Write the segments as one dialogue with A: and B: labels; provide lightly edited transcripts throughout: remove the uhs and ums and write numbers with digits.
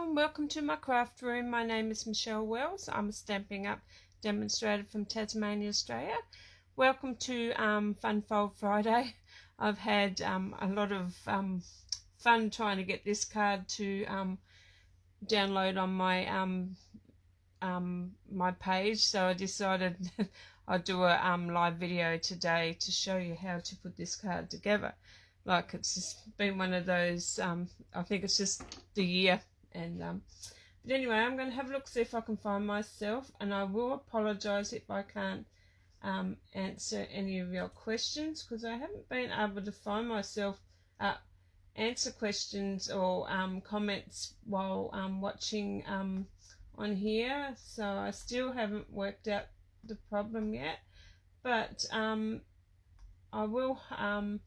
A: Hello and welcome to my craft room. My name is Michelle Wells. I'm a Stampin' Up demonstrator from Tasmania, Australia. Welcome to Fun Fold Friday. I've had a lot of fun trying to get this card to download on my my page, so I decided I'd do a live video today to show you how to put this card together. Like, it's just been one of those, I think it's just the year, and but anyway, I'm going to have a look, see if I can find myself, and I will apologise if I can't answer any of your questions, because I haven't been able to find myself answer questions or comments while watching on here, so I still haven't worked out the problem yet, but I will. I'm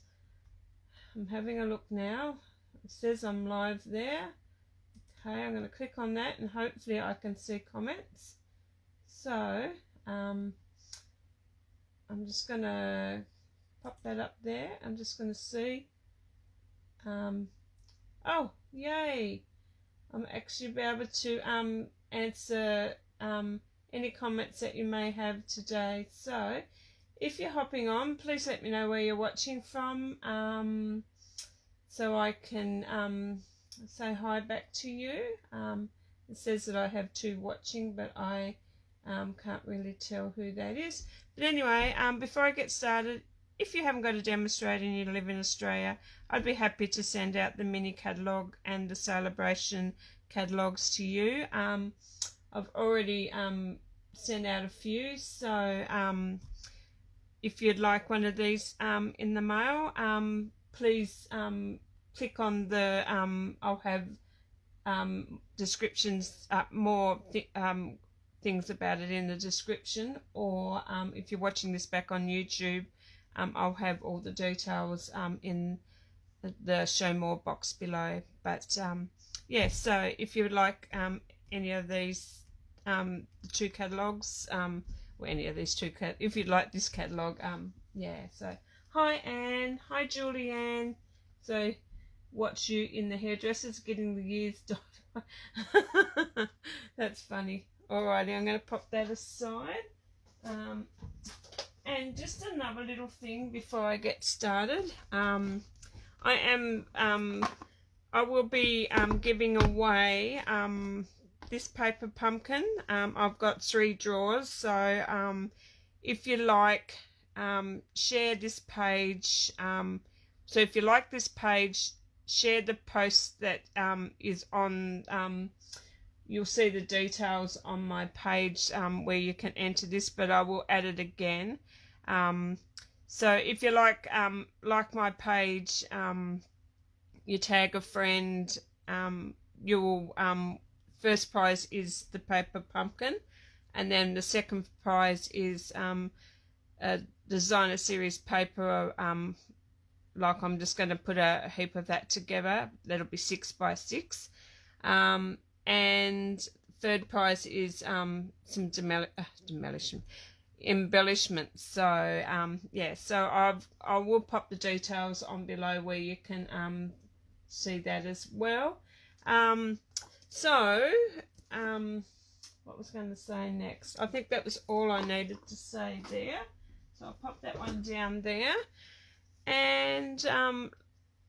A: having a look now. It says I'm live there. Okay, I'm going to click on that and hopefully I can see comments. So I'm just going to pop that up there. I'm just going to see. Oh, yay! I'm actually be able to answer any comments that you may have today. So if you're hopping on, please let me know where you're watching from, so I can say hi back to you. It says that I have 2 watching, but I can't really tell who that is. But anyway, before I get started, if you haven't got a demonstrator and you live in Australia, I'd be happy to send out the mini catalogue and the celebration catalogues to you. I've already sent out a few, so if you'd like one of these in the mail, please click on the, I'll have descriptions, more things about it in the description, or if you're watching this back on YouTube, I'll have all the details in the show more box below. But yeah, so if you would like any of these, the 2 catalogues, or any of these 2, if you'd like this catalogue, yeah. So hi Anne, hi Julianne. So watch you in the hairdressers getting the years done. That's funny. Alrighty, I'm going to pop that aside. And just another little thing before I get started. I will be giving away this paper pumpkin. I've got 3 drawers, so if you like, share this page. So if you like this page, share the post that is on, you'll see the details on my page where you can enter this, but I will add it again. So if you like my page, you tag a friend, you'll first prize is the paper pumpkin, and then the second prize is a designer series paper. Like, I'm just going to put a heap of that together. That'll be 6 by 6. And third prize is some embellishments. So yeah, so I will pop the details on below where you can see that as well. So what was I going to say next? I think that was all I needed to say there. So I'll pop that one down there. And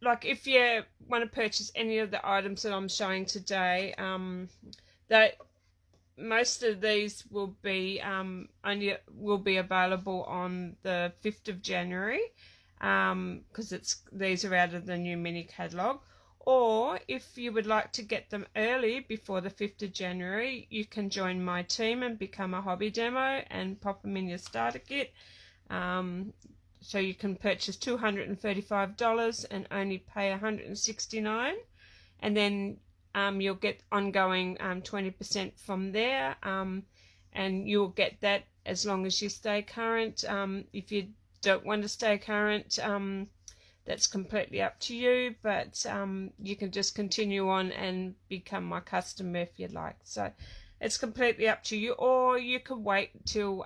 A: like, if you want to purchase any of the items that I'm showing today, that most of these will be only will be available on the 5th of January, because these are out of the new mini catalogue. Or if you would like to get them early before the 5th of January, you can join my team and become a hobby demo and pop them in your starter kit. So you can purchase $235 and only pay $169, and then you'll get ongoing 20% from there, and you'll get that as long as you stay current. If you don't want to stay current, that's completely up to you, but you can just continue on and become my customer if you'd like. So it's completely up to you, or you could wait till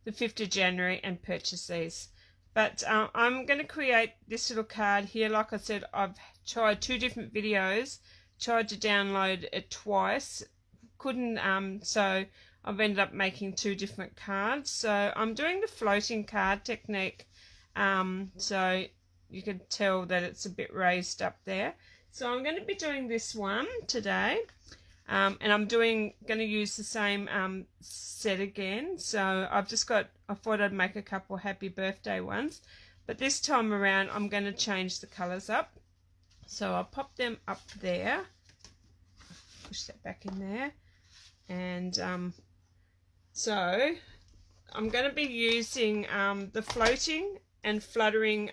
A: the 5th of January and purchase these. But I'm going to create this little card here. Like I said, I've tried 2 different videos tried to download it twice, couldn't, so I've ended up making 2 different cards. So I'm doing the floating card technique, so you can tell that it's a bit raised up there. So I'm going to be doing this one today, and I'm going to use the same set again. So I thought I'd make a couple happy birthday ones, but this time around I'm going to change the colours up. So I'll pop them up there, push that back in there, and so I'm going to be using the floating and fluttering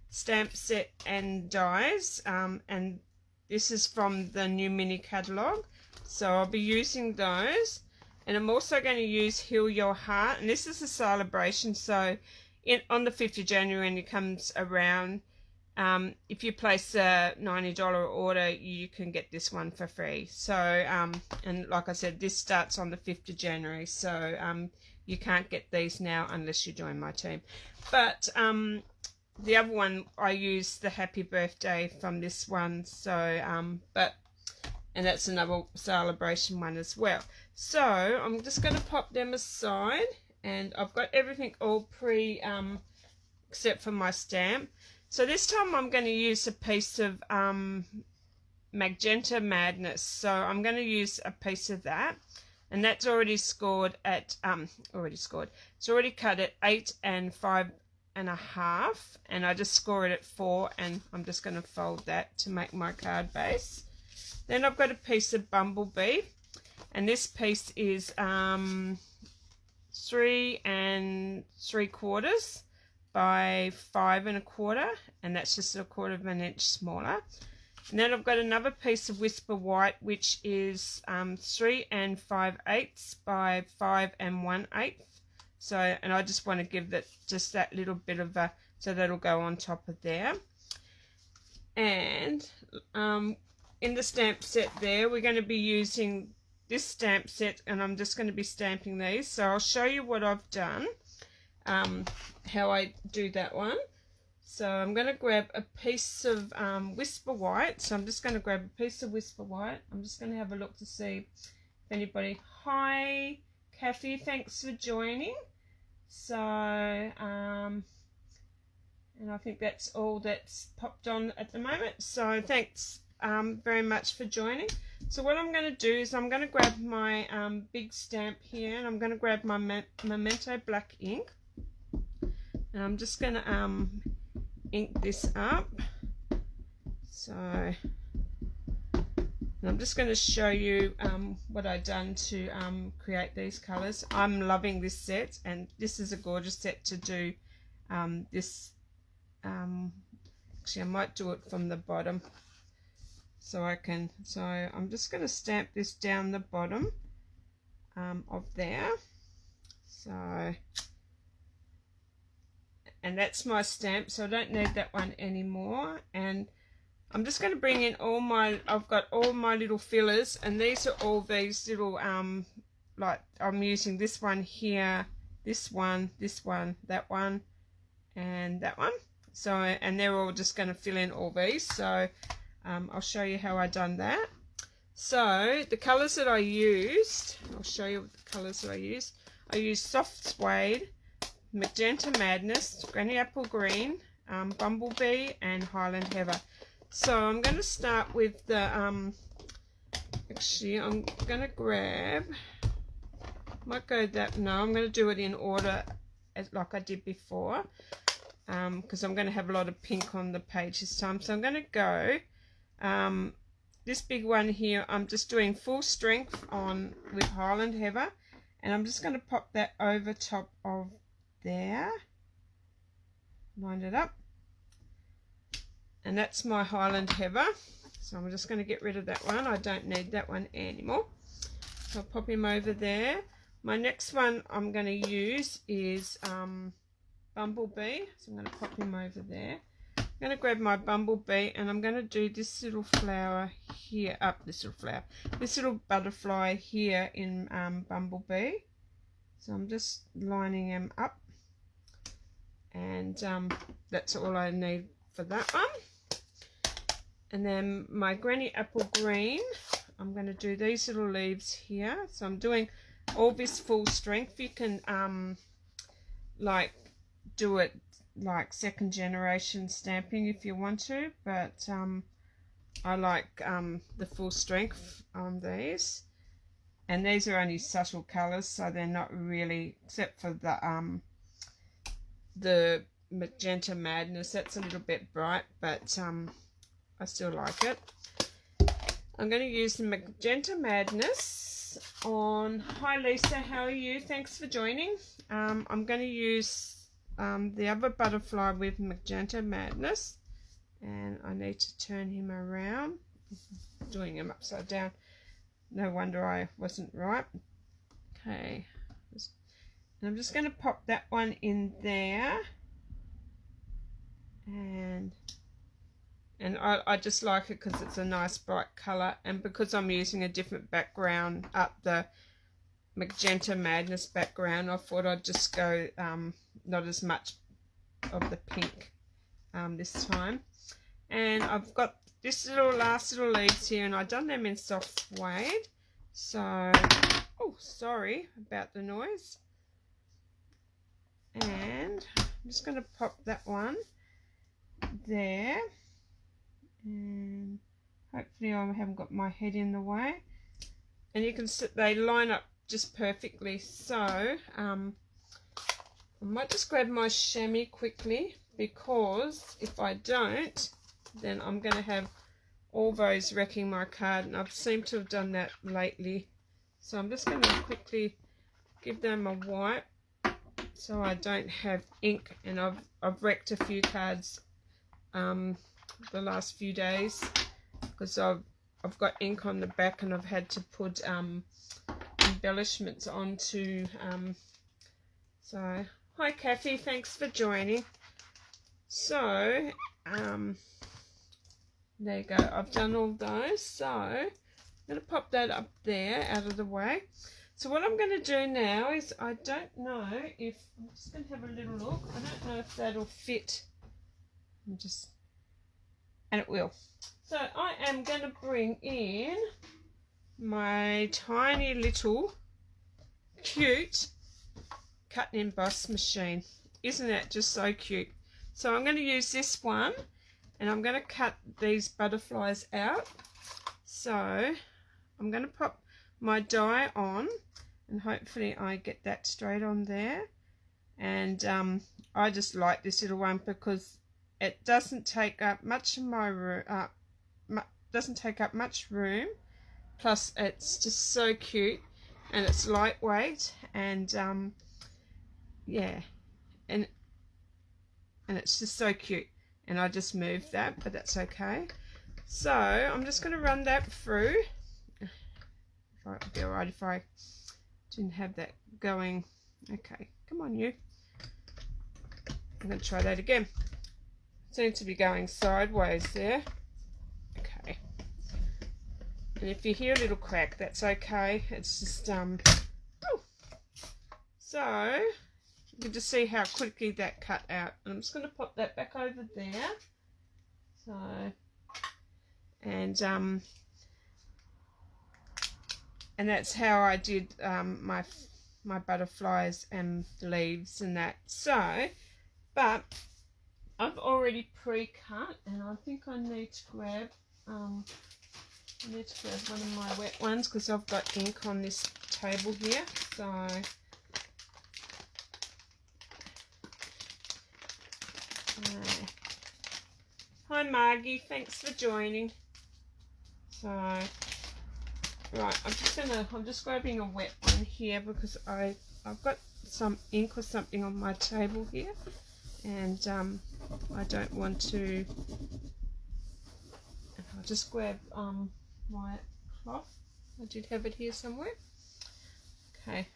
A: stamp set and dies, and this is from the new mini catalogue, so I'll be using those. And I'm also going to use Heal Your Heart, and this is a celebration, so on the 5th of January when it comes around, if you place a $90 order, you can get this one for free. So and like I said, this starts on the 5th of January, so you can't get these now unless you join my team. But the other one, I use the happy birthday from this one, so and that's another celebration one as well. So I'm just going to pop them aside, and I've got everything all except for my stamp. So this time I'm going to use a piece of Magenta Madness. So I'm going to use a piece of that, and that's already scored at It's already cut at 8 and 5.5, and I just score it at 4, and I'm just going to fold that to make my card base. Then I've got a piece of Bumblebee, and this piece is 3 3/4 by 5 1/4, and that's just 1/4 of an inch smaller. And then I've got another piece of Whisper White, which is 3 5/8 by 5 1/8. So, and I just want to give that just that little bit of a, so that'll go on top of there. And in the stamp set there, we're going to be using this stamp set, and I'm just going to be stamping these. So I'll show you what I've done, how I do that one. So I'm going to grab a piece of Whisper White. So I'm just going to grab a piece of Whisper White. I'm just going to have a look to see if anybody... Hi, Kathy, thanks for joining. So, and I think that's all that's popped on at the moment. So thanks very much for joining. So what I'm going to do is I'm going to grab my big stamp here, and I'm going to grab my Memento black ink, and I'm just going to ink this up. So, and I'm just going to show you what I've done to create these colours. I'm loving this set, and this is a gorgeous set to do this. Actually, I might do it from the bottom, so I'm just going to stamp this down the bottom of there. So, and that's my stamp, so I don't need that one anymore. And I'm just going to bring in I've got all my little fillers, and these are all these little like I'm using this one here, this one, that one, and that one. So, and they're all just going to fill in all these. So I'll show you how I done that. So the colours that I used, I'll show you the colours that I used. I used Soft Suede, Magenta Madness, Granny Apple Green, Bumblebee, and Highland Heather. So I'm going to start with the, actually I'm going to grab, might go that, no, I'm going to do it in order like I did before, because I'm going to have a lot of pink on the page this time. So I'm going to go, this big one here, I'm just doing full strength on with Highland Heather, and I'm just going to pop that over top of there, line it up, and that's my Highland Heather. So I'm just going to get rid of that one. I don't need that one anymore, so I'll pop him over there. My next one I'm going to use is Bumblebee, so I'm going to pop him over there. I'm going to grab my Bumblebee, and I'm going to do this little flower here, this little butterfly here in Bumblebee. So I'm just lining them up, and that's all I need for that one. And then my Granny Apple Green, I'm going to do these little leaves here. So I'm doing all this full strength. You can like do it like second generation stamping if you want to, but I like the full strength on these. And these are only subtle colours, so they're not really, except for the Magenta Madness. That's a little bit bright, but I still like it. I'm going to use the Magenta Madness on... Hi Lisa, how are you? Thanks for joining. I'm going to use the other butterfly with Magenta Madness, and I need to turn him around. Doing him upside down. No wonder I wasn't right. Okay. And I'm just going to pop that one in there. And I just like it because it's a nice bright colour, and because I'm using a different background up the Magenta Madness background, I thought I'd just go not as much of the pink this time. And I've got this last little leaves here, and I've done them in soft suede. So, oh, sorry about the noise. And I'm just going to pop that one there. And hopefully I haven't got my head in the way. And you can see they line up just perfectly. So I might just grab my chamois quickly, because if I don't, then I'm going to have all those wrecking my card, and I've seemed to have done that lately. So I'm just going to quickly give them a wipe so I don't have ink, and I've wrecked a few cards the last few days because I've got ink on the back, and I've had to put embellishments onto. So hi Kathy, thanks for joining. So there you go, I've done all those. So I'm going to pop that up there out of the way. So what I'm going to do now is, I don't know if, I'm just going to have a little look. I don't know if that'll fit. And it will. So I am going to bring in my tiny little cute cut and emboss machine. Isn't that just so cute? So I'm going to use this one, and I'm going to cut these butterflies out. So I'm going to pop my die on, and hopefully I get that straight on there. And I just like this little one because it doesn't take up much of my room, doesn't take up much room, plus it's just so cute, and it's lightweight, and yeah, and it's just so cute. And I just moved that, but that's okay. So I'm just going to run that through. It would be alright if I didn't have that going. Okay, come on you. I'm going to try that again. Seems to be going sideways there. Okay. And if you hear a little crack, that's okay. It's just oh. So you can just see how quickly that cut out. And I'm just going to pop that back over there. So, and that's how I did my butterflies and leaves and that. So, but I've already pre-cut, and I think I need to grab one of my wet ones, because I've got ink on this table here. So hi Margie, thanks for joining. So right, I'm just grabbing a wet one here, because I've got some ink or something on my table here, and I don't want to. I'll just grab my cloth. I did have it here somewhere. Okay,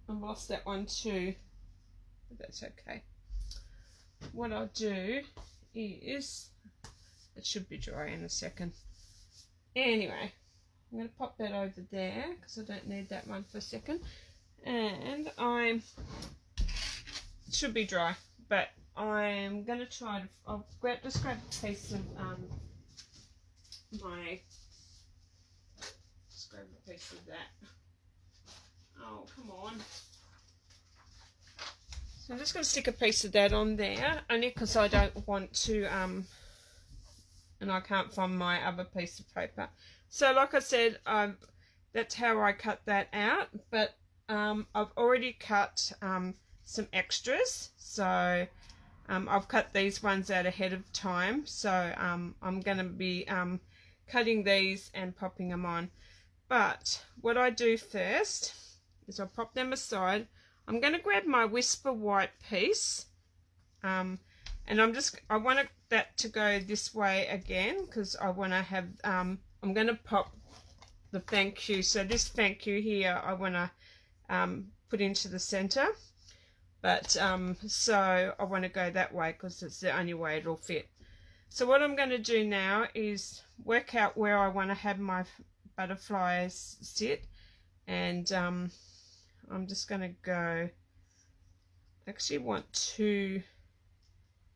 A: I've lost that one too, but that's okay. What I'll do is, it should be dry in a second. Anyway, I'm going to pop that over there because I don't need that one for a second, and it should be dry, but I'm going to try to, I'll just grab a piece of just grab a piece of that. Oh, come on. So I'm just going to stick a piece of that on there, only because I don't want to, and I can't find my other piece of paper. So like I said, that's how I cut that out, but I've already cut some extras, so I've cut these ones out ahead of time, so I'm going to be cutting these and popping them on. But what I do first is I pop them aside. I'm going to grab my Whisper White piece, and I want that to go this way again, because I want to have, I'm going to pop the thank you. So this thank you here, I want to put into the center, but so I want to go that way because it's the only way it'll fit. So what I'm going to do now is work out where I want to have my butterflies sit, and I'm just going to go, actually want to,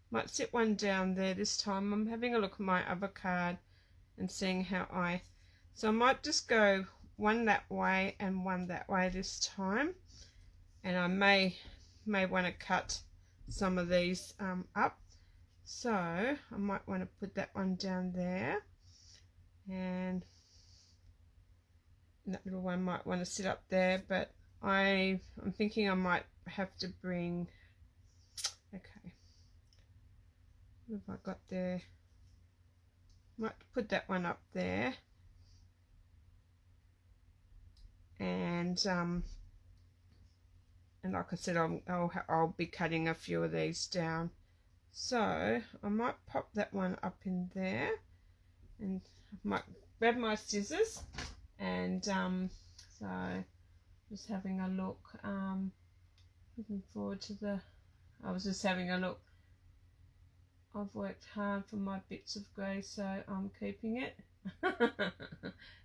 A: might sit one down there this time. I'm having a look at my other card and seeing how so I might just go one that way and one that way this time, and I may want to cut some of these up, so I might want to put that one down there, and that little one might want to sit up there, but I'm thinking I might have to bring, okay, what have I got there? Might put that one up there, and like I said, I'll be cutting a few of these down, so I might pop that one up in there, and I might grab my scissors, and so just having a look, looking forward to I was just having a look. I've worked hard for my bits of grey, so I'm keeping it.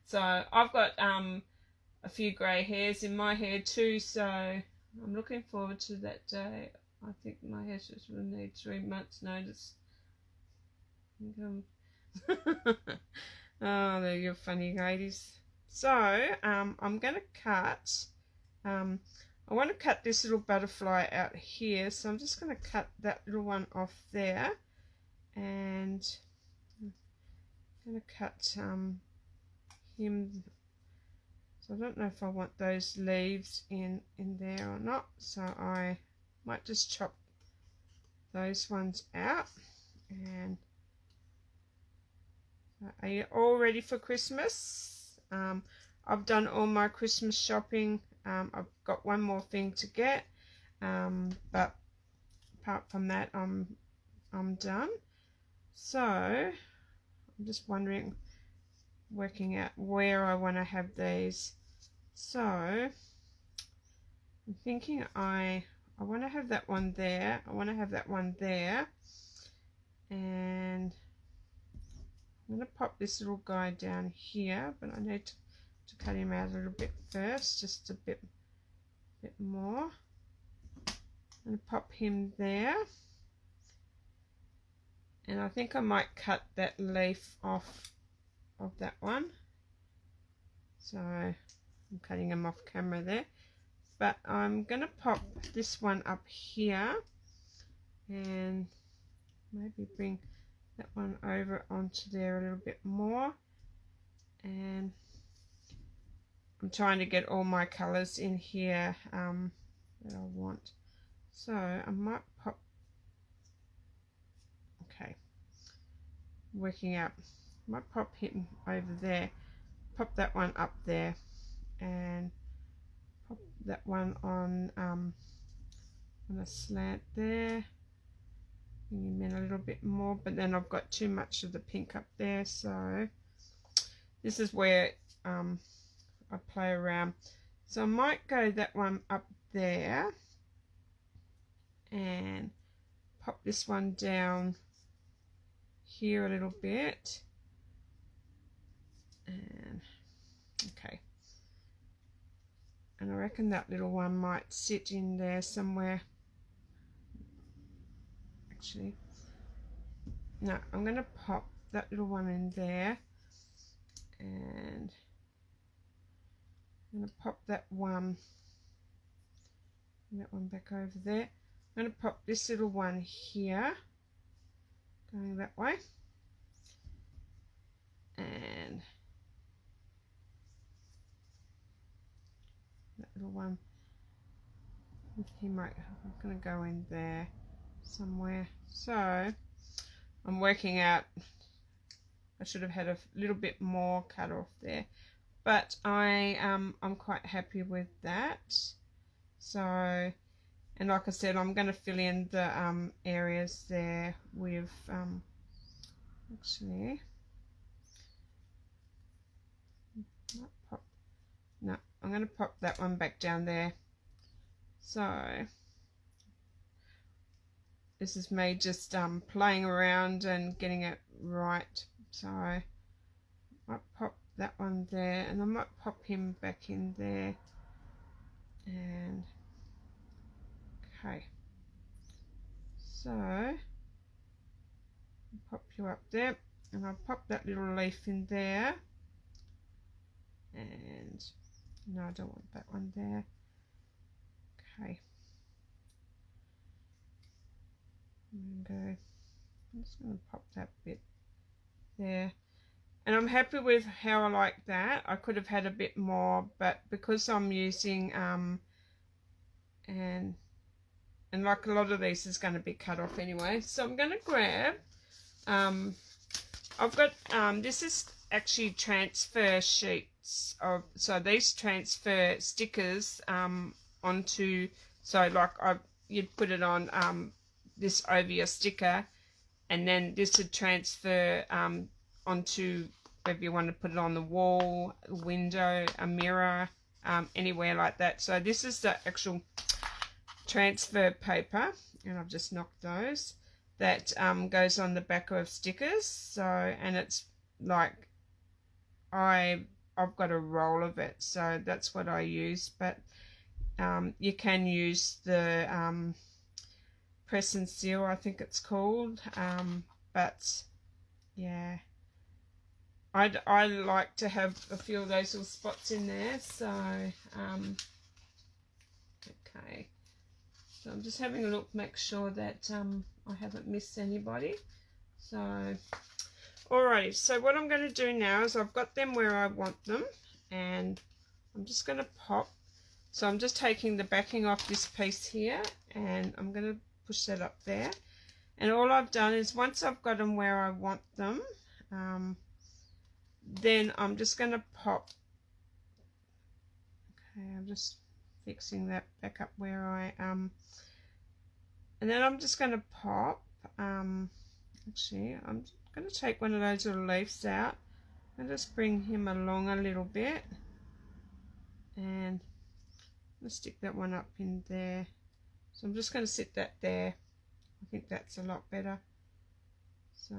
A: So I've got a few grey hairs in my hair too, so I'm looking forward to that day. I think my hair just will need 3 months notice. Oh, they're your funny ladies. So I'm going to cut, I want to cut this little butterfly out here, so I'm just going to cut that little one off there, and I'm going to cut him. So I don't know if I want those leaves in there or not, so I might just chop those ones out. And are you all ready for Christmas? I've done all my Christmas shopping. I've got one more thing to get, but apart from that, I'm done. So I'm just working out where I want to have these. So I'm thinking I want to have that one there. I want to have that one there, and I'm going to pop this little guy down here, but I need to cut him out a little bit first, just a bit more. I'm going to pop him there, and I think I might cut that leaf off of that one. So I'm cutting him off camera there, but I'm going to pop this one up here and maybe bring that one over onto there a little bit more, and I'm trying to get all my colors in here that I want. So I might pop, okay, working out, I might pop him over there, pop that one up there, and pop that one on a slant there, bring him in a little bit more, but then I've got too much of the pink up there, so this is where I play around. So I might go that one up there and pop this one down here a little bit, and okay, and I reckon that little one might sit in there somewhere. actually. No, I'm going to pop that little one in there, and I'm going to pop that one back over there. I'm going to pop this little one here, going that way, and that little one, he might, I'm going to go in there somewhere. So I'm working out, I should have had a little bit more cut off there, but I'm quite happy with that. So, and like I said, I'm going to fill in the areas there with actually, no, I'm going to pop that one back down there. So this is me just playing around and getting it right. So I might pop that one there, and I might pop him back in there, and okay, so I'll pop you up there, and I'll pop that little leaf in there, and no, I don't want that one there. Okay, I'm just going to pop that bit there, and I'm happy with how I like that. I could have had a bit more, but because I'm using and like a lot of these is going to be cut off anyway, so I'm going to grab I've got this is actually transfer sheets of, so these transfer stickers onto, so like you'd put it on this over your sticker, and then this would transfer onto whether you want to put it on the wall, a window, a mirror, anywhere like that. So this is the actual transfer paper, and I've just knocked those, that goes on the back of stickers. So, and it's like I've got a roll of it, so that's what I use. But you can use the press and seal, I think it's called, but yeah, I like to have a few of those little spots in there. So okay, so I'm just having a look, make sure that I haven't missed anybody. So alrighty, so what I'm going to do now is I've got them where I want them, and I'm just going to pop, so I'm just taking the backing off this piece here, and I'm going to push that up there, and all I've done is once I've got them where I want them, then I'm just going to pop, okay, I'm just fixing that back up where I and then I'm just going to pop, actually I'm going to take one of those little leaves out and just bring him along a little bit, and let's stick that one up in there. So I'm just going to sit that there. I think that's a lot better. So,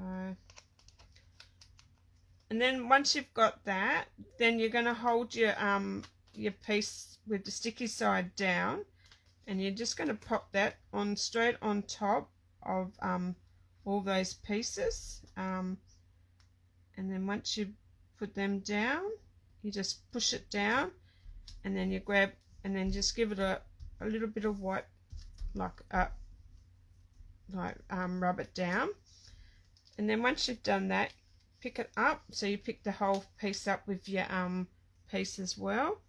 A: and then once you've got that, then you're going to hold your piece with the sticky side down, and you're just going to pop that on straight on top of all those pieces, and then once you put them down, you just push it down, and then you grab, and then just give it a little bit of white, like rub it down, and then once you've done that, pick it up. So you pick the whole piece up with your piece as well.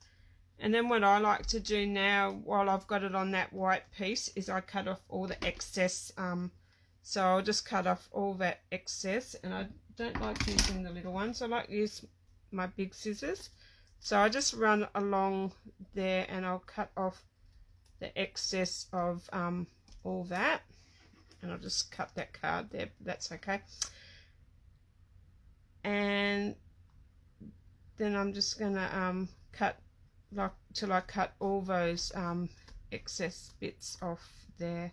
A: And then what I like to do now, while I've got it on that white piece, is I cut off all the excess. So I'll just cut off all that excess, and I don't like using the little ones. I like to use my big scissors. So I just run along there, and I'll cut off the excess of all that, and I'll just cut that card there, but that's okay. And then I'm just gonna cut like till I cut all those excess bits off there,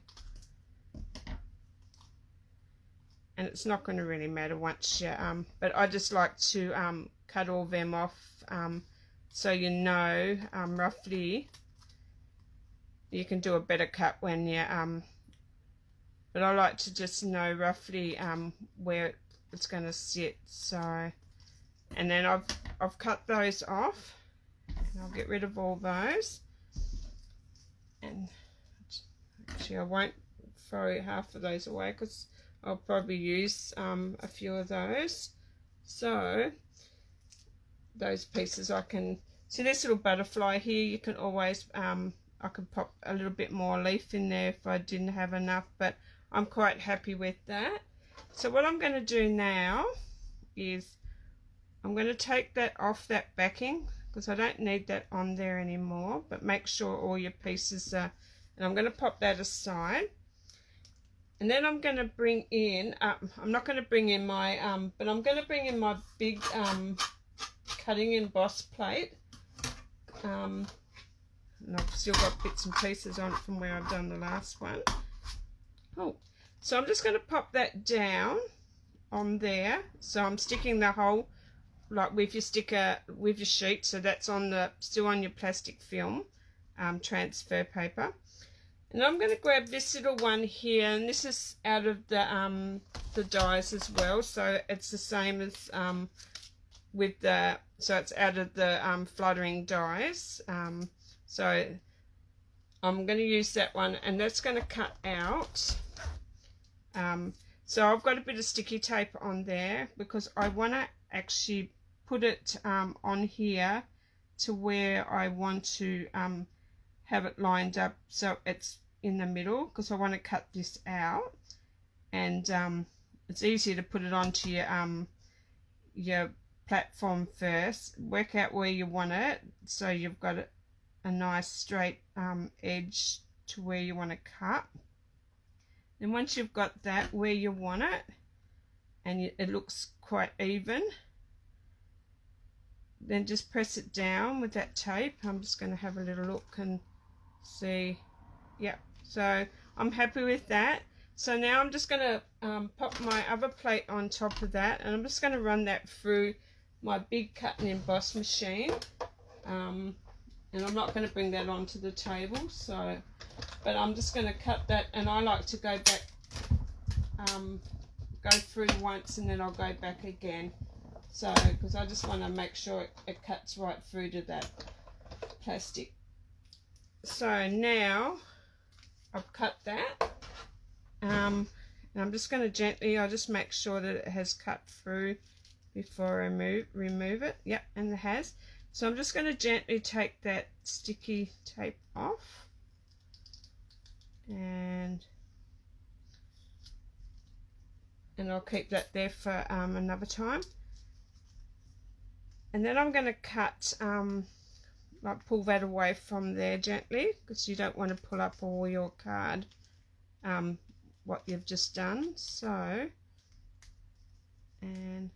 A: and it's not going to really matter once you but I just like to cut all them off, so you know roughly. You can do a better cut when you but I like to just know roughly where it's going to sit. So, and then I've cut those off, and I'll get rid of all those. And actually I won't throw half of those away because I'll probably use a few of those. So those pieces I can see, this little butterfly here, you can always I could pop a little bit more leaf in there if I didn't have enough, but I'm quite happy with that. So what I'm going to do now is I'm going to take that off that backing because I don't need that on there anymore, but make sure all your pieces are, and I'm going to pop that aside. And then I'm going to bring in, I'm not going to bring in my, but I'm going to bring in my big cutting emboss plate. And I've still got bits and pieces on it from where I've done the last one. Oh, so I'm just going to pop that down on there. So I'm sticking the whole, like with your sticker, with your sheet, so that's on the, still on your plastic film, transfer paper. And I'm going to grab this little one here, and this is out of the dies as well, so it's the same as with the, so it's out of the fluttering dies. So I'm going to use that one, and that's going to cut out. So I've got a bit of sticky tape on there because I want to actually put it on here to where I want to have it lined up so it's in the middle, because I want to cut this out, and it's easier to put it onto your platform first. Work out where you want it so you've got a nice straight edge to where you want to cut. And once you've got that where you want it and it looks quite even, then just press it down with that tape. I'm just going to have a little look and see. Yep, so I'm happy with that. So now I'm just going to pop my other plate on top of that, and I'm just going to run that through my big cut and emboss machine. And I'm not going to bring that onto the table, so, but I'm just going to cut that, and I like to go back, go through once and then I'll go back again. So, because I just want to make sure it cuts right through to that plastic. So now I've cut that, and I'm just going to gently, I'll just make sure that it has cut through before I remove it. Yep, and it has. So I'm just going to gently take that sticky tape off, and I'll keep that there for another time. And then I'm going to cut, like pull that away from there gently, because you don't want to pull up all your card, what you've just done. So, and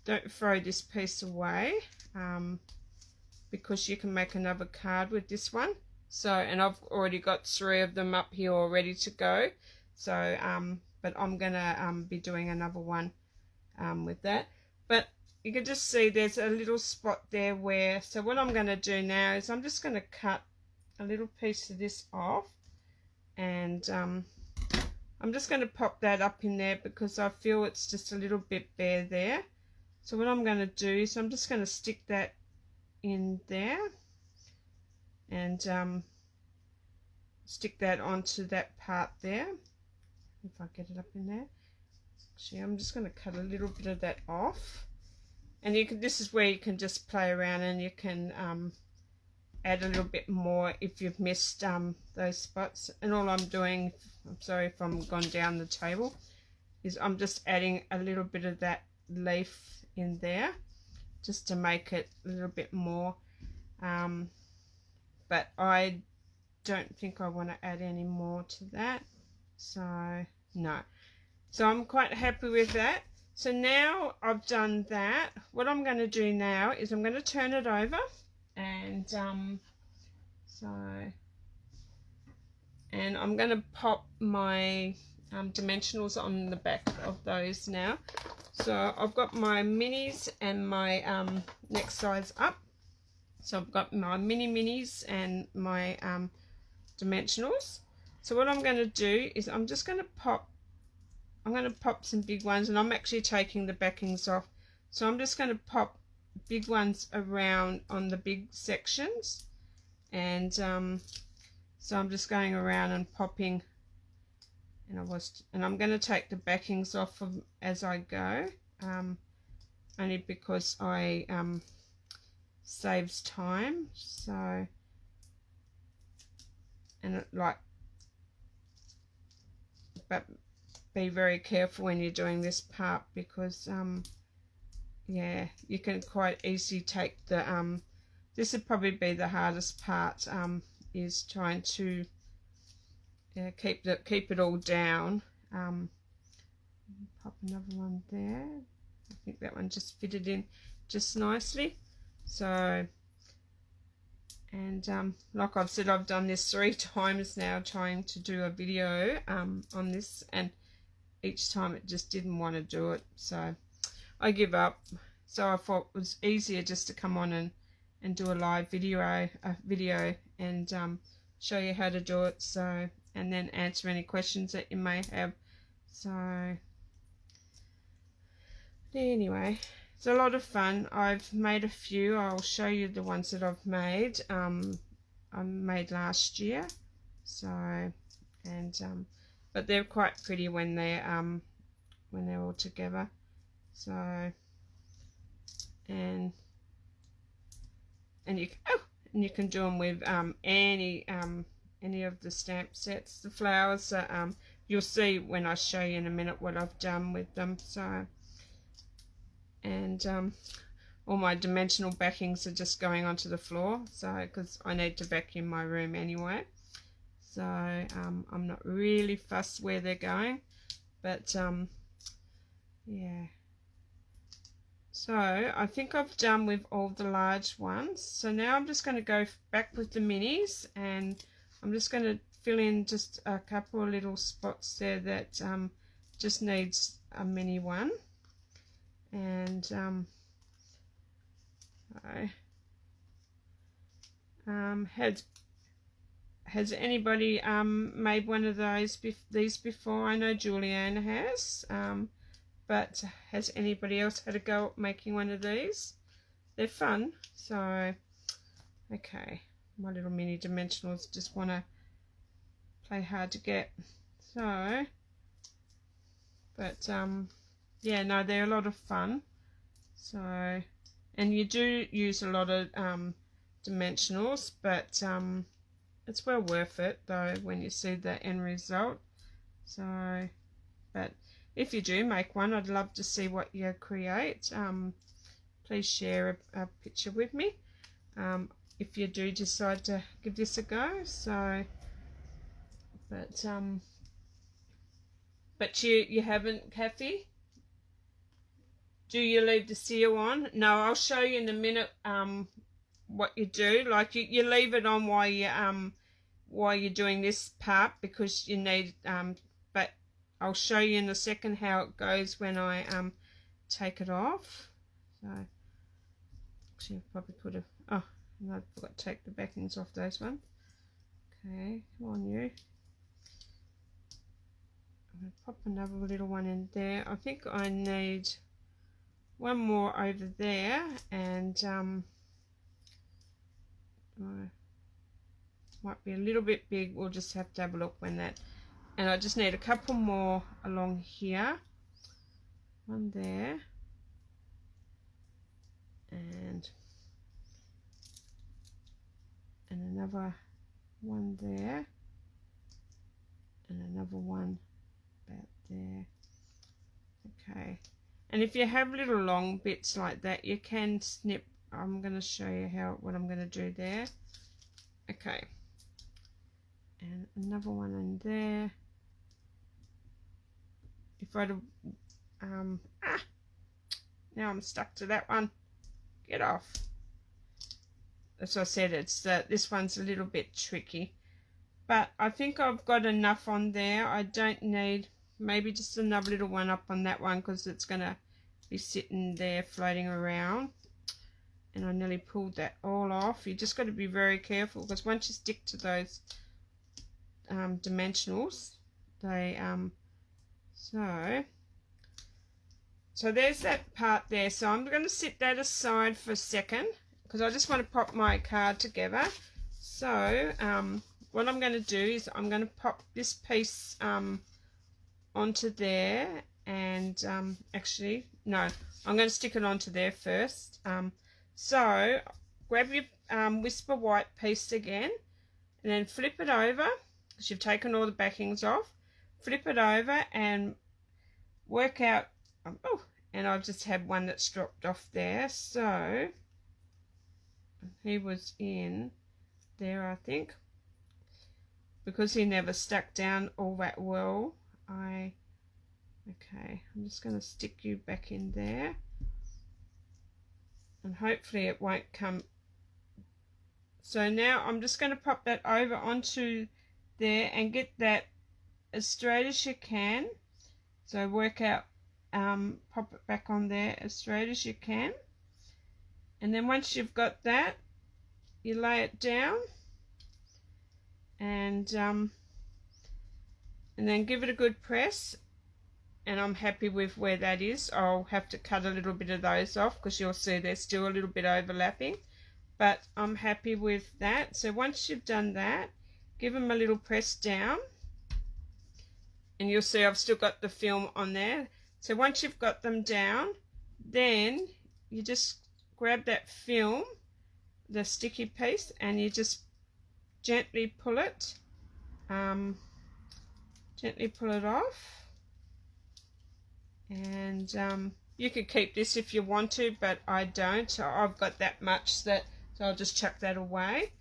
A: don't throw this piece away, because you can make another card with this one. So, and I've already got 3 of them up here all ready to go. So, but I'm gonna be doing another one with that. But you can just see there's a little spot there where, so what I'm gonna do now is I'm just gonna cut a little piece of this off, and I'm just gonna pop that up in there because I feel it's just a little bit bare there. So what I'm going to do is I'm just going to stick that in there, and stick that onto that part there. If I get it up in there. Actually, I'm just going to cut a little bit of that off. And you can, this is where you can just play around, and you can add a little bit more if you've missed those spots. And all I'm doing, I'm sorry if I'm gone down the table, is I'm just adding a little bit of that leaf in there just to make it a little bit more, but I don't think I want to add any more to that, so no. So I'm quite happy with that. So now I've done that, what I'm going to do now is I'm going to turn it over, and and I'm going to pop my dimensionals on the back of those now. So I've got my minis and my next size up. So I've got my mini minis and my dimensionals. So what I'm going to do is I'm going to pop some big ones, and I'm actually taking the backings off. So I'm just going to pop big ones around on the big sections, and so I'm just going around and popping, and I'm going to take the backings off as I go, only because I saves time. So, and but be very careful when you're doing this part, because yeah, you can quite easily take the this would probably be the hardest part, is trying to keep it all down. Pop another one there. I think that one just fitted in just nicely. So, and like I've said, I've done this 3 times now trying to do a video on this, and each time it just didn't want to do it, so I give up. So I thought it was easier just to come on and do a live video, and show you how to do it, so, and then answer any questions that you may have. So anyway, it's a lot of fun. I've made a few. I'll show you the ones that I've made. I made last year, so, and but they're quite pretty when they're all together. So, and you can do them with any of the stamp sets. The flowers are, you'll see when I show you in a minute what I've done with them. So, and all my dimensional backings are just going onto the floor, so because I need to vacuum my room anyway. So I'm not really fussed where they're going, but yeah. So I think I've done with all the large ones. So now I'm just going to go back with the minis, and I'm just going to fill in just a couple of little spots there that just needs a mini one. And has anybody made one of these before? I know Julianne has, but has anybody else had a go at making one of these? They're fun. So, okay, my little mini dimensionals just want to play hard to get. So, but yeah, no, they're a lot of fun. So, and you do use a lot of dimensionals, but it's well worth it though when you see the end result. So, but if you do make one, I'd love to see what you create. Please share a picture with me if you do decide to give this a go. So, but you haven't, Kathy? Do you leave the seal on? No, I'll show you in a minute what you do. Like you leave it on while you're doing this part, because you need but I'll show you in a second how it goes when I take it off. So actually I probably could have, oh no, I forgot to take the backings off those ones. Okay, come on you. I'm going to pop another little one in there. I think I need one more over there, and might be a little bit big. We'll just have to have a look when that, and I just need a couple more along here, one there, and another one there, and another one about there. Okay, and if you have little long bits like that, you can snip. I'm going to show you what I'm going to do there. Okay, and another one in there. If I'd now I'm stuck to that one. Get off. As I said, it's this one's a little bit tricky, but I think I've got enough on there. I don't need, maybe just another little one up on that one, because it's going to be sitting there floating around. And I nearly pulled that all off. You just got to be very careful, because once you stick to those dimensionals. They so there's that part there. So I'm going to set that aside for a second because I just want to pop my card together. So what I'm going to do is I'm going to pop this piece onto there, and actually no, I'm going to stick it onto there first. So grab your Whisper White piece again, and then flip it over because you've taken all the backings off. Flip it over and work out. Oh, and I've just had one that's dropped off there. So he was in there, I think, because he never stuck down all that well. Okay, I'm just going to stick you back in there, and hopefully it won't come. So now I'm just going to pop that over onto there and get that as straight as you can. So work out, pop it back on there as straight as you can, and then once you've got that, you lay it down, and then give it a good press. And I'm happy with where that is. I'll have to cut a little bit of those off because you'll see they're still a little bit overlapping, but I'm happy with that. So once you've done that, give them a little press down, and you'll see I've still got the film on there. So once you've got them down, then you just grab that film, the sticky piece, and you just gently pull it off. And you could keep this if you want to, but I don't. I've got that much, so I'll just chuck that away.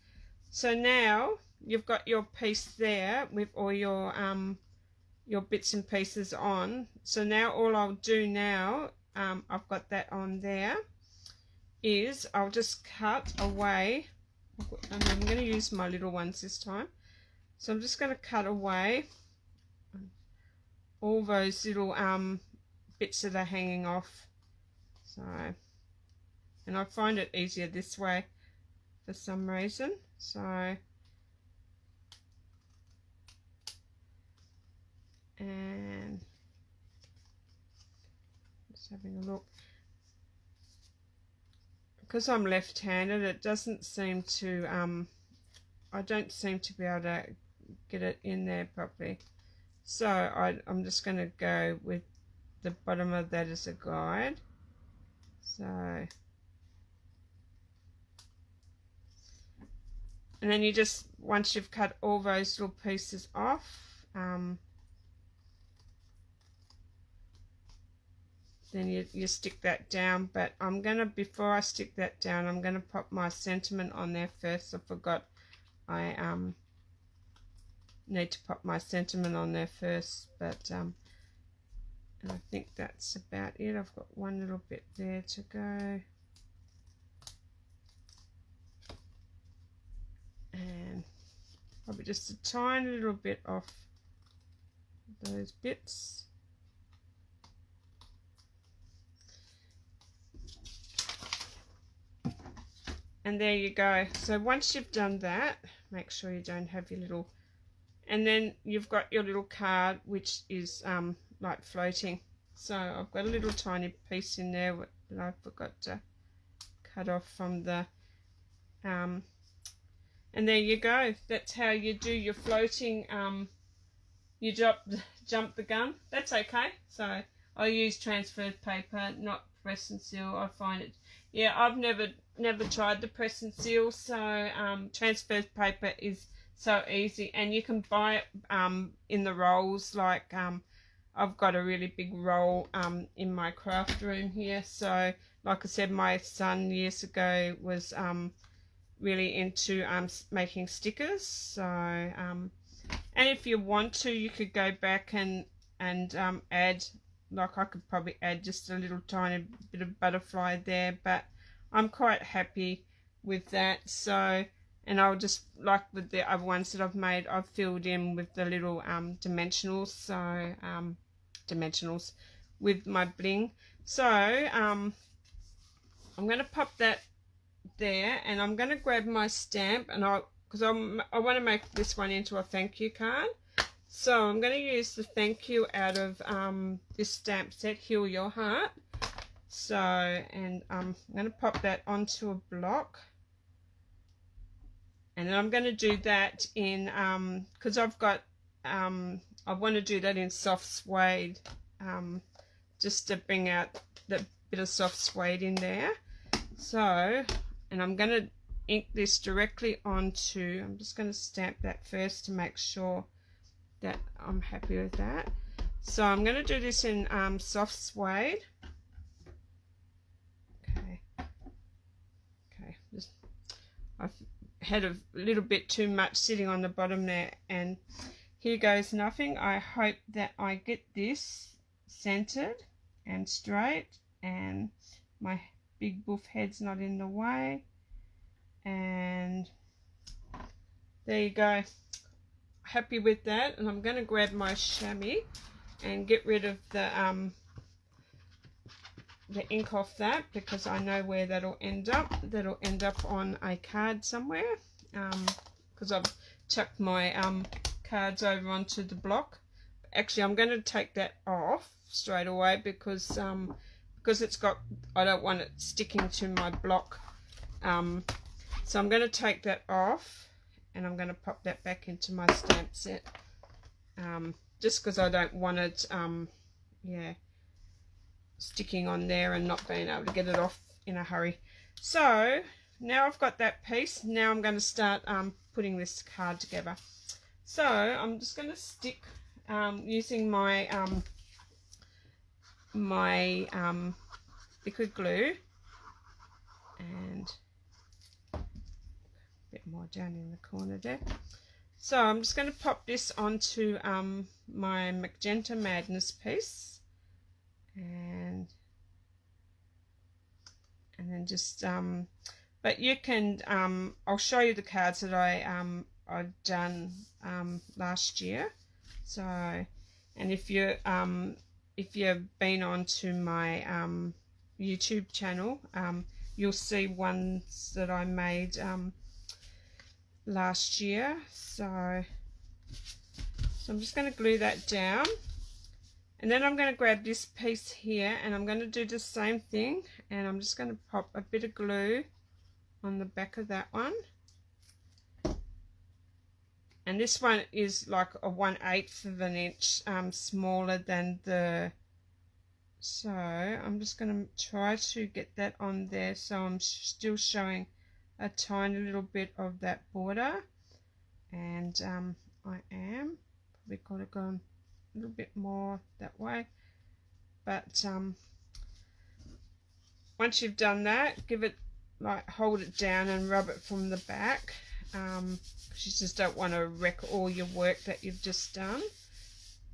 A: So now you've got your piece there with all your bits and pieces on. So now all I'll do now, I've got that on there, is I'll just cut away, and I'm going to use my little ones this time. So I'm just going to cut away all those little bits that are hanging off. So, and I find it easier this way for some reason. So, and just having a look, because I'm left-handed, it doesn't seem to I don't seem to be able to get it in there properly. So I'm just going to go with the bottom of that as a guide. So, and then you just, once you've cut all those little pieces off, then you stick that down. But I'm gonna, before I stick that down, I'm gonna pop my sentiment on there first. I forgot I need to pop my sentiment on there first, but and I think that's about it. I've got one little bit there to go, and probably just a tiny little bit off those bits. And there you go. So once you've done that, make sure you don't have your little, and then you've got your little card, which is like floating. So I've got a little tiny piece in there that I forgot to cut off from the and there you go. That's how you do your floating. You jump the gun. That's okay. So I use transferred paper, not press and seal. I find it, yeah, I've never tried the press and seal, so transferred paper is so easy, and you can buy it in the rolls. Like I've got a really big roll in my craft room here. So like I said, my son years ago was really into making stickers. So and if you want to, you could go back and add, like I could probably add just a little tiny bit of butterfly there, but I'm quite happy with that. So, and I'll just, like with the other ones that I've made, I've filled in with the little dimensionals. So dimensionals with my bling. So I'm going to pop that there, and I'm going to grab my stamp, and because I want to make this one into a thank you card. So I'm going to use the thank you out of this stamp set, Heal Your Heart. So, and I'm going to pop that onto a block. And then I'm going to do that in, because I've got, I want to do that in soft suede, just to bring out the bit of soft suede in there. So, and I'm going to ink this directly onto, I'm just going to stamp that first to make sure that I'm happy with that. So I'm going to do this in soft suede. Okay, just, I've had a little bit too much sitting on the bottom there, and here goes nothing. I hope that I get this centered and straight, and my big buff head's not in the way. And there you go. Happy with that. And I'm going to grab my chamois and get rid of the ink off that, because I know where that'll end up. That'll end up on a card somewhere, because I've chucked my cards over onto the block. Actually, I'm going to take that off straight away because it's got, I don't want it sticking to my block. So I'm going to take that off, and I'm going to pop that back into my stamp set, just because I don't want it yeah, sticking on there and not being able to get it off in a hurry. So now I've got that piece. Now I'm going to start putting this card together. So I'm just going to stick using my liquid glue, and a bit more down in the corner there. So I'm just going to pop this onto my Magenta Madness piece, and then just but you can I'll show you the cards that I've done last year. So, and if you've been onto my YouTube channel, you'll see ones that I made last year. So I'm just going to glue that down, and then I'm going to grab this piece here, and I'm going to do the same thing, and I'm just going to pop a bit of glue on the back of that one. And this one is like a 1/8 of an inch smaller than the, so I'm just going to try to get that on there so I'm still showing a tiny little bit of that border. And I am probably could have gone a little bit more that way, but once you've done that, give it, like, hold it down and rub it from the back, because you just don't want to wreck all your work that you've just done.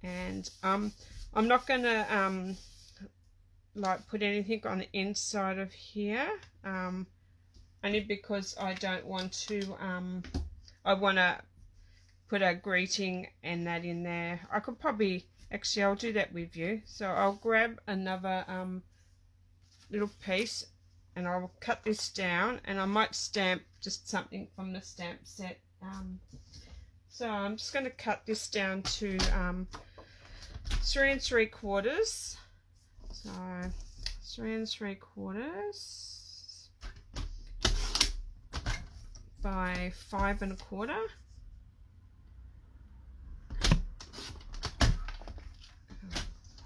A: And I'm not going to like put anything on the inside of here, only because I don't want to I want to put a greeting and that in there. I could probably, actually I'll do that with you. So I'll grab another little piece, and I'll cut this down, and I might stamp just something from the stamp set. So I'm just going to cut this down to 3 3/4. So 3 3/4 by 5 1/4.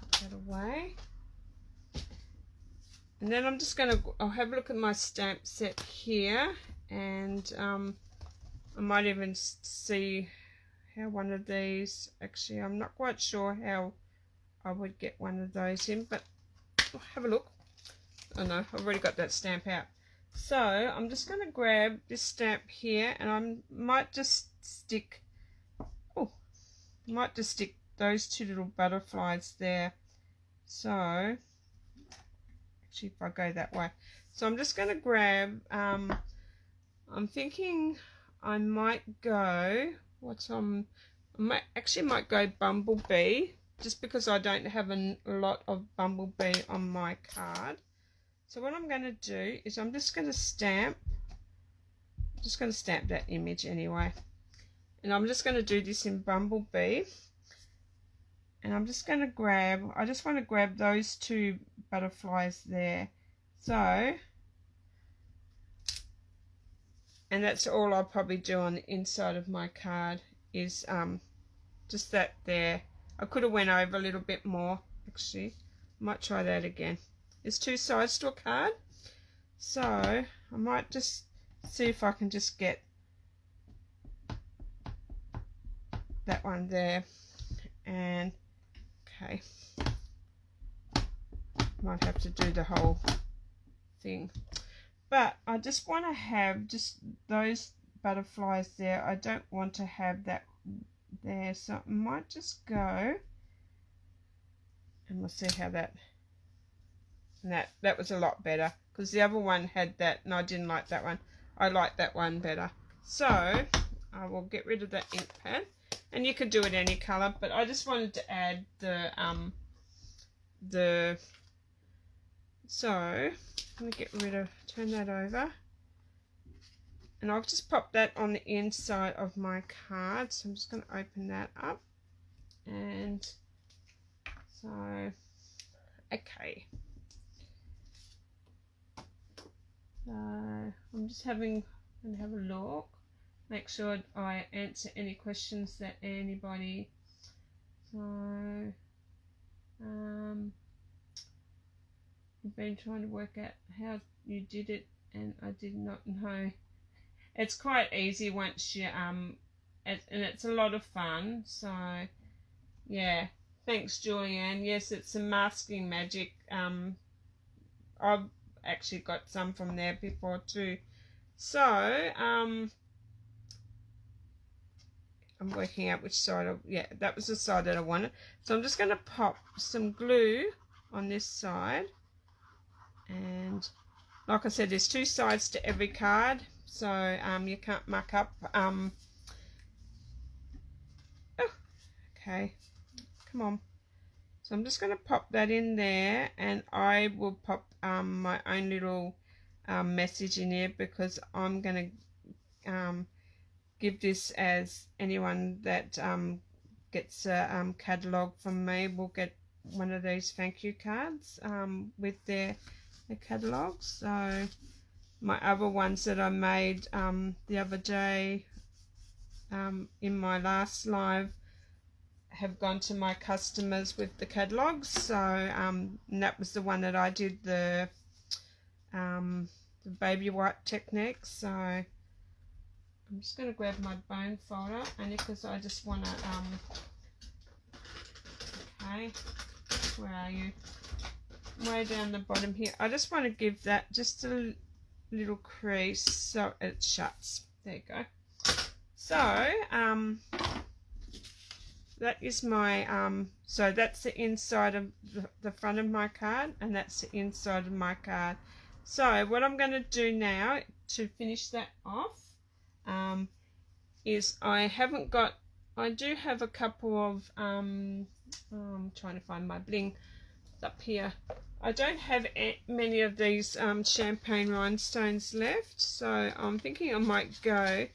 A: Put that away. And then I'm just going to, I'll have a look at my stamp set here, and I might even see how one of these, actually I'm not quite sure how I would get one of those in, but I'll have a look. Oh no, I've already got that stamp out. So I'm just going to grab this stamp here, and I might just stick, those two little butterflies there. So actually, if I go that way, so I'm just going to grab, I'm thinking I might go, I might go Bumblebee, just because I don't have a lot of Bumblebee on my card. So what I'm going to do is I'm just going to stamp just going to stamp that image anyway. And I'm just going to do this in Bumblebee. And I'm just going to grab, I just want to grab those two butterflies there. So, and that's all I'll probably do on the inside of my card is just that there. I could have went over a little bit more, actually. I might try that again. There's two sides to a card. So, I might just see if I can just get that one there. And, okay. Might have to do the whole thing. But I just want to have just those butterflies there. I don't want to have that there. So I might just go. And we'll see how that... And that was a lot better. Because the other one had that and I didn't like that one. I like that one better. So I will get rid of that ink pad. And you could do it any colour, but I just wanted to add the so I'm going to get rid of, turn that over. And I'll just pop that on the inside of my card. So I'm just going to open that up. And so, okay. So I'm just going to have a look. Make sure I answer any questions that anybody. So, I've been trying to work out how you did it, and I did not know. It's quite easy once you and it's a lot of fun. So, yeah. Thanks, Julianne. Yes, it's a masking magic. I've actually got some from there before too. So, I'm working out which side that was the side that I wanted. So I'm just going to pop some glue on this side. And like I said, there's two sides to every card. So you can't muck up. Oh, okay. Come on. So I'm just going to pop that in there. And I will pop my own little message in here because I'm going to... give this as anyone that gets a catalogue from me will get one of these thank you cards with their catalogues. So my other ones that I made the other day in my last live have gone to my customers with the catalogues. So and that was the one that I did the baby wipe technique. So I'm just going to grab my bone folder, and because I just want to, okay, where are you? Way down the bottom here. I just want to give that just a little crease so it shuts. There you go. So, that is my, so that's the inside of the front of my card, and that's the inside of my card. So, what I'm going to do now to finish that off, is I do have a couple of I'm trying to find my bling up here. I don't have many of these champagne rhinestones left, so I'm thinking I might go. I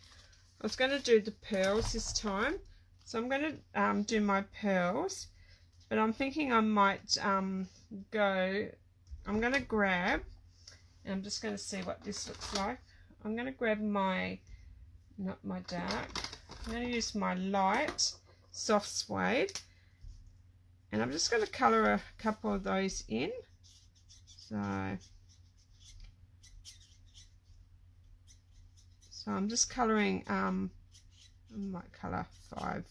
A: was going to do the pearls this time, so I'm going to do my pearls, but I'm thinking I might I'm going to grab, and I'm just going to see what this looks like. I'm going to grab my, not my dark, I'm going to use my light soft suede, and I'm just going to colour a couple of those in. So I'm just colouring, I might colour 5.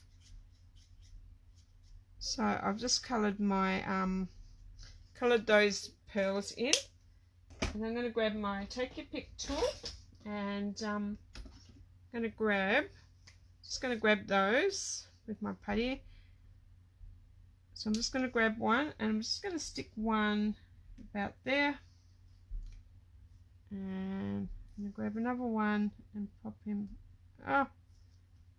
A: So I've just coloured my, coloured those pearls in, and I'm going to grab my Take Your Pick tool, and going to grab those with my putty. So I'm just going to grab one, and I'm just going to stick one about there, and I'm going to grab another one and pop him. Oh,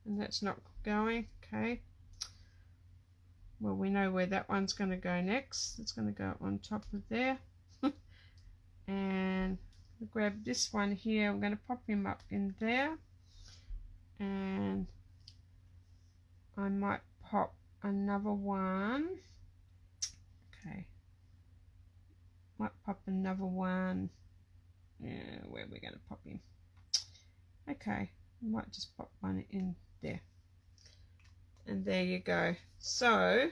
A: and that's not going. Okay, well, we know where that one's going to go next. It's going to go on top of there. And grab this one here. I'm going to pop him up in there, and I might pop another one. Okay, might pop another one. Yeah, where are we going to pop him? Okay, might just pop one in there, and there you go. So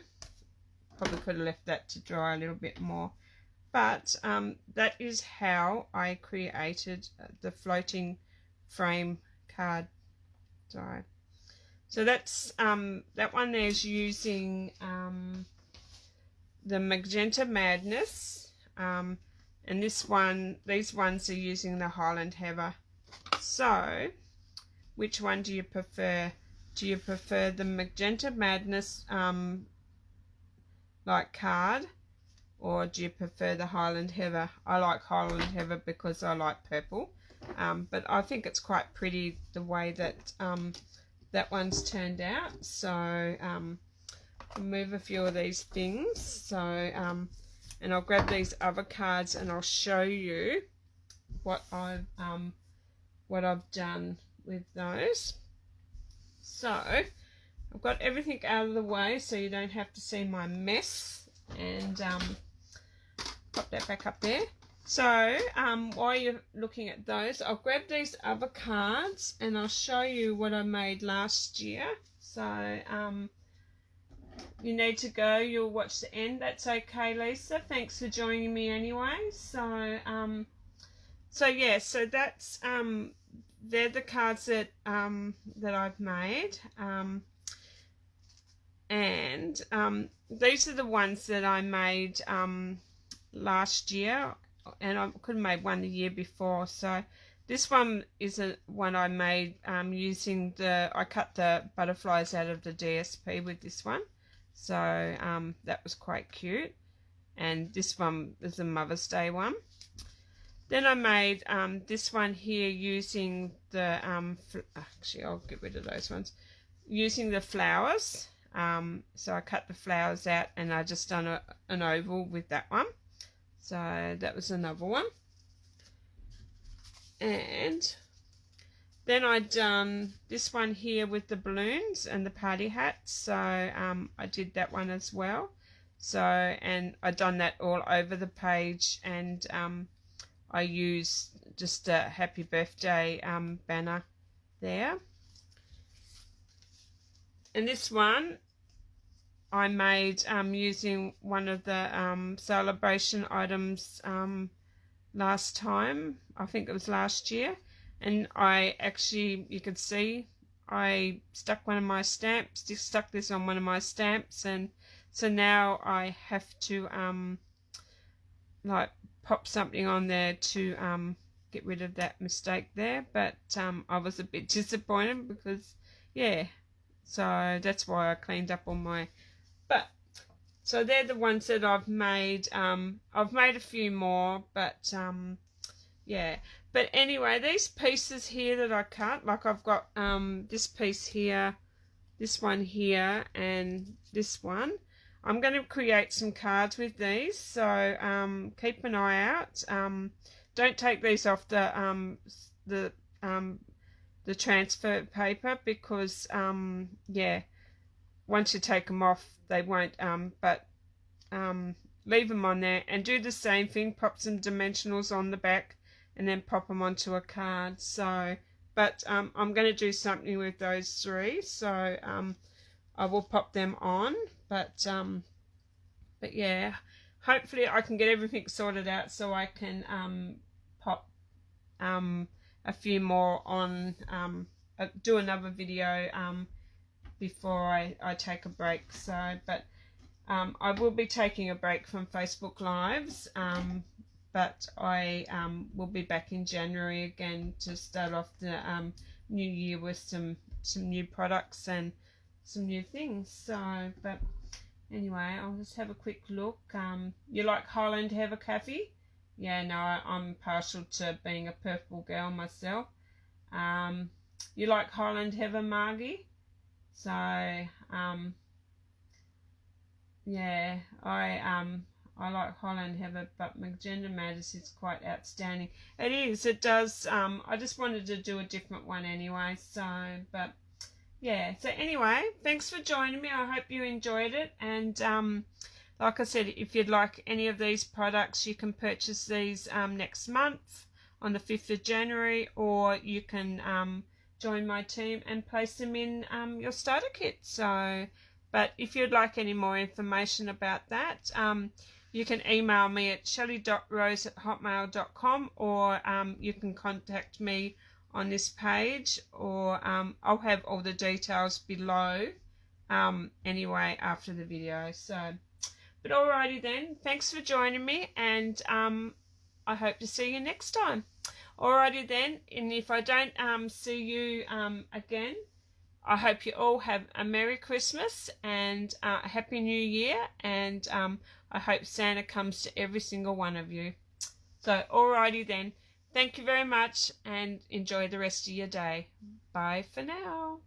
A: probably could have left that to dry a little bit more, but that is how I created the floating frame card die. So that's that one there's using the Magenta Madness, and these ones are using the Highland Heather. So which one do you prefer? Do you prefer the Magenta Madness like card, or do you prefer the Highland Heather? I like Highland Heather because I like purple, but I think it's quite pretty the way that that one's turned out. So I'll move a few of these things. So and I'll grab these other cards and I'll show you what I've done with those. So I've got everything out of the way so you don't have to see my mess, and pop that back up there. So while you're looking at those, I'll grab these other cards and I'll show you what I made last year. So you need to go, you'll watch the end. That's okay, Lisa. Thanks for joining me anyway. So so yeah, so that's they're the cards that that I've made, and these are the ones that I made last year, and I could have made one the year before. So this one is a one I made using I cut the butterflies out of the DSP with this one. So that was quite cute, and this one is a Mother's Day one. Then I made this one here using the, actually I'll get rid of those ones, using the flowers. So I cut the flowers out and I just done an oval with that one. So that was another one. And then I done this one here with the balloons and the party hats. So I did that one as well. So, and I done that all over the page, and I used just a happy birthday banner there. And this one I made using one of the celebration items last time. I think it was last year. And I actually, you can see, I stuck one of my stamps, just stuck this on one of my stamps. And so now I have to like pop something on there to get rid of that mistake there, but I was a bit disappointed because yeah, so that's why I cleaned up all my, but so they're the ones that I've made. I've made a few more, but yeah, but anyway, these pieces here that I cut, like I've got this piece here, this one here, and this one. I'm going to create some cards with these, so keep an eye out. Don't take these off the transfer paper because yeah, once you take them off, they won't. But leave them on there and do the same thing. Pop some dimensionals on the back and then pop them onto a card. So, but I'm going to do something with those three, so I will pop them on. But yeah, hopefully I can get everything sorted out so I can pop a few more on, do another video before I take a break. So, but I will be taking a break from Facebook Lives, but I will be back in January again to start off the new year with some new products and some new things. So, but anyway, I'll just have a quick look. You like Highland Heather, Kathy? Yeah, no, I'm partial to being a purple girl myself. You like Highland Heather, Margie? So, yeah, I I like Holland Heather, but Magenta Matters is quite outstanding. It is. It does. I just wanted to do a different one anyway. So, but yeah. So anyway, thanks for joining me. I hope you enjoyed it. And like I said, if you'd like any of these products, you can purchase these next month on the 5th of January, or you can join my team and place them in your starter kit. So, but if you'd like any more information about that, you can email me at shelley.rose@hotmail.com, or you can contact me on this page, or I'll have all the details below anyway after the video. So, but alrighty then, thanks for joining me, and I hope to see you next time. Alrighty then, and if I don't see you again, I hope you all have a Merry Christmas and a Happy New Year, and I hope Santa comes to every single one of you. So, alrighty then. Thank you very much, and enjoy the rest of your day. Bye for now.